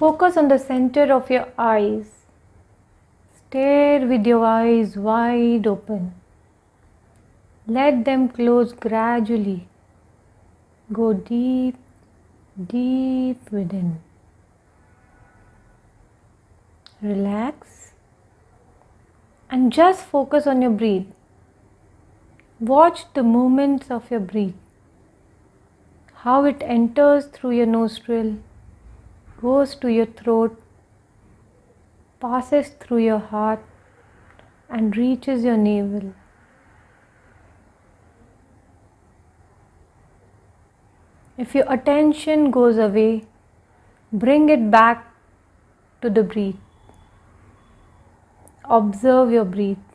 Focus on the center of your eyes. Stare with your eyes wide open. Let them close gradually. Go deep, deep within. Relax and just focus on your breath. Watch the movements of your breath. How it enters through your nostril, goes to your throat, passes through your heart and reaches your navel. If your attention goes away, bring it back to the breath. Observe your breath.